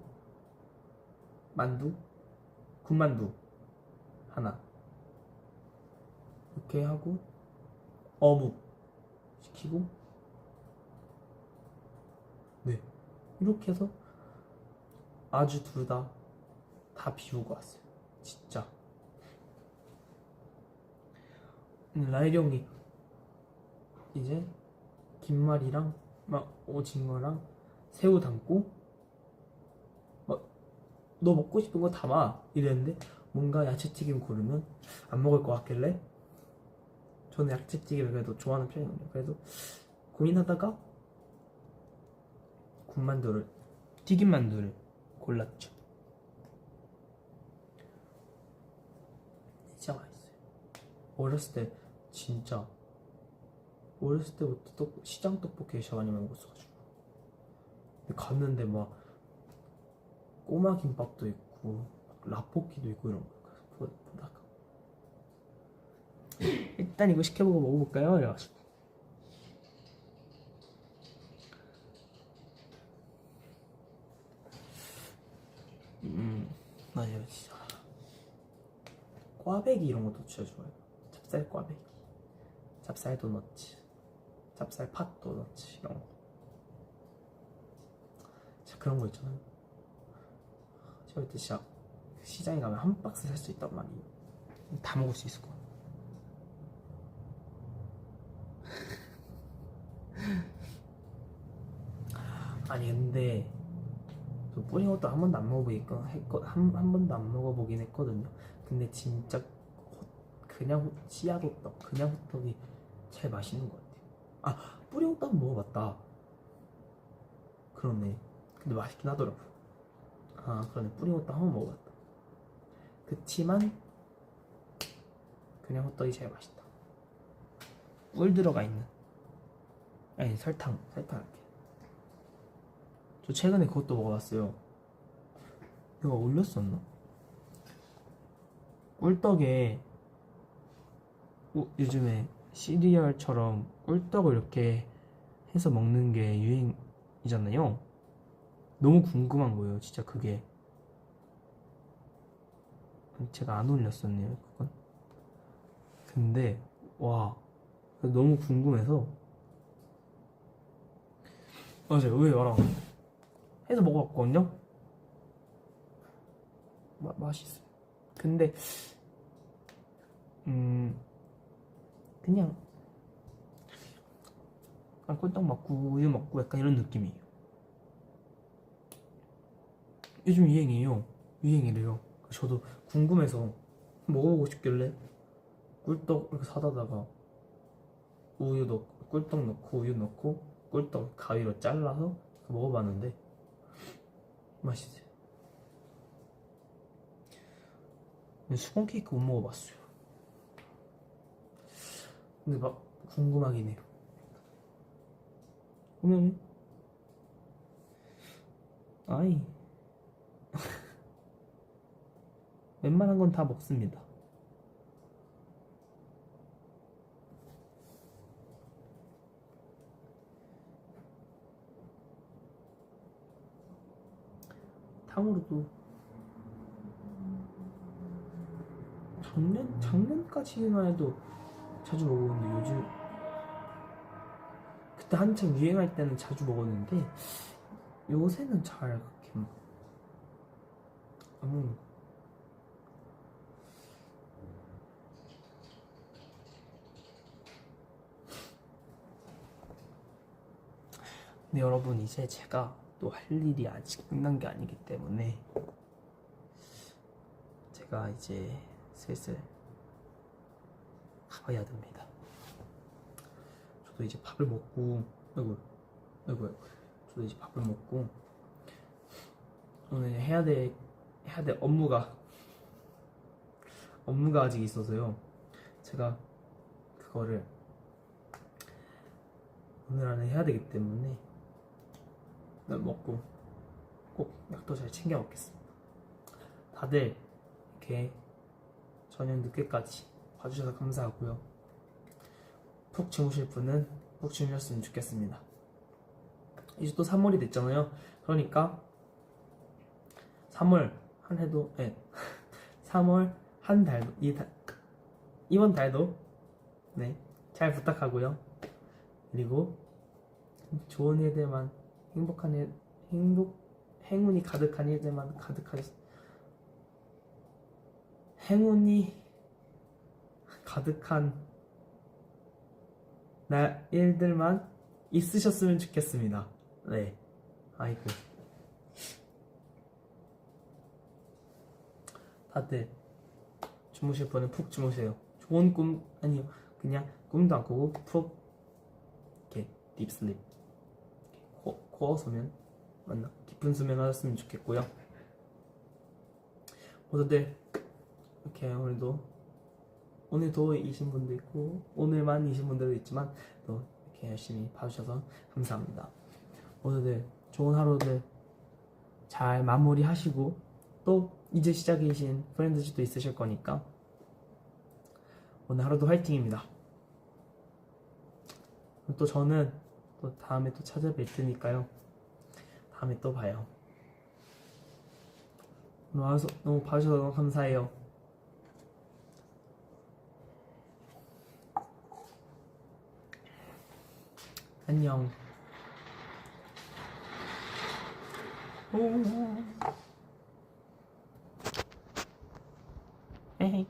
군만두 하나 이렇게 하고 어묵 시키고, 네, 이렇게 해서 아주 둘 다 비우고 왔어요. 진짜. 라일 형이 이제 김말이랑 막 오징어랑 새우 담고 너 먹고 싶은 거 담아 이랬는데, 뭔가 야채튀김 고르면 안 먹을 것 같길래, 저는 야채튀김을 그래도 좋아하는 편이거든요. 그래도 고민하다가 튀김만두를 골랐죠. 진짜 맛있어요. 어렸을 때부터 시장 떡볶이 진짜 많이 먹었어가지고, 갔는데 막 꼬마 김밥도 있고 라볶이도 있고 이런 거. 보다가 일단 이거 시켜보고 먹어볼까요? 이래가지고. 맞아요. 진짜 꽈배기 이런 것도 진짜 좋아요. 찹쌀 꽈배기, 찹쌀 도너츠, 찹쌀 팥 도너츠 이런 거. 진짜 그런 거 있잖아요. 제가 그때 진짜 시장에 가면 한 박스 살 수 있단 말이에요. 다 먹을 수 있을 거야. 아니 근데 저 뿌링호떡 한 번도 안 먹어보긴 했거든요. 근데 진짜 그냥 씨앗호떡, 그냥 호떡이 제일 맛있는 것 같아요. 뿌링호떡 먹어봤다. 그러네. 근데 맛있긴 하더라고. 그러네. 뿌링호떡 한번 먹어봤다. 그치만 그냥 호떡이 제일 맛있다. 꿀 들어가 있는, 아니 설탕 할게. 저 최근에 그것도 먹어봤어요. 내가 올렸었나? 꿀떡에 요즘에 시리얼처럼 꿀떡을 이렇게 해서 먹는 게 유행이잖아요. 너무 궁금한 거예요, 진짜 그게. 제가 안 올렸었네요, 그건. 근데 와, 너무 궁금해서. 맞아요, 왜 말아? 해서 먹어봤거든요. 맛있어요. 근데 그냥 꿀떡 먹고 우유 먹고 약간 이런 느낌이에요. 요즘 유행이래요. 저도 궁금해서 먹어보고 싶길래 꿀떡 이렇게 사다가 우유 넣고 꿀떡 넣고 우유 넣고 꿀떡 가위로 잘라서 먹어봤는데 맛있어요. 근데 수건 케이크 못 먹어봤어요. 근데 막 궁금하긴 해요. 그러면 아이 웬만한 건 다 먹습니다. 탕후루도 작년까지만 해도 자주 먹었는데 요즘 그때 한창 유행할 때는 자주 먹었는데 요새는 잘 그렇게 안 먹는 거. 근데 여러분 이제 제가 또 할 일이 아직 끝난 게 아니기 때문에 제가 이제 슬슬 가봐야 됩니다. 저도 이제 밥을 먹고 아이고 저도 이제 밥을 먹고 오늘 해야 될 업무가 아직 있어서요. 제가 그거를 오늘 안에 해야 되기 때문에 먹고 꼭 약도 잘 챙겨 먹겠습니다. 다들 이렇게 저녁 늦게까지 봐주셔서 감사하고요. 푹 주무실 분은 푹 주무셨으면 좋겠습니다. 이제 또 3월이 됐잖아요. 그러니까 3월 한 해도 3월 한 달도 이번 달도 잘 부탁하고요. 그리고 좋은 일들만 행운이 가득한 일들만 행운이 가득한 일들만 있으셨으면 좋겠습니다. 네. 아이고. 다들 주무실 분은 푹 주무세요. 좋은 꿈 아니요. 그냥 꿈도 안 꾸고 푹 이렇게 딥슬립. 코어 수면 맞나? 깊은 수면 하셨으면 좋겠고요. 모두들 이렇게 오늘도 이신 분도 있고 오늘만 이신 분들도 있지만 또 이렇게 열심히 봐주셔서 감사합니다. 모두들 좋은 하루들 잘 마무리하시고 또 이제 시작이신 프렌드즈도 있으실 거니까 오늘 하루도 화이팅입니다. 또 저는 또 다음에 또 찾아뵐 테니까요. 다음에 또 봐요. 너무 봐주셔서 너무 감사해요. 안녕. 에헤이.